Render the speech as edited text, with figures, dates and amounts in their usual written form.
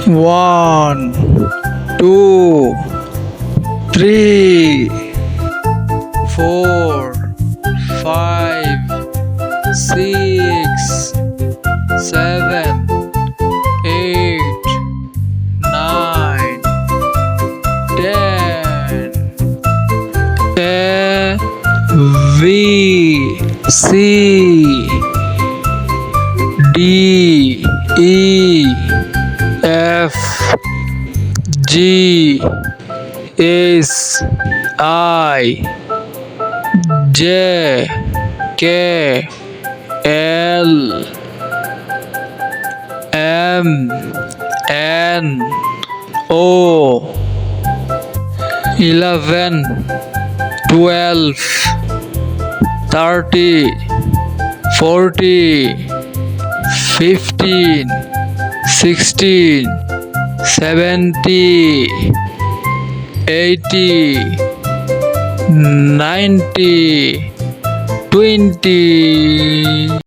One, two, three, four, five, six, seven, eight, nine, 10. A V C D E F G H I J K L M N O 11 12 30 40 15 16 70 80 90 20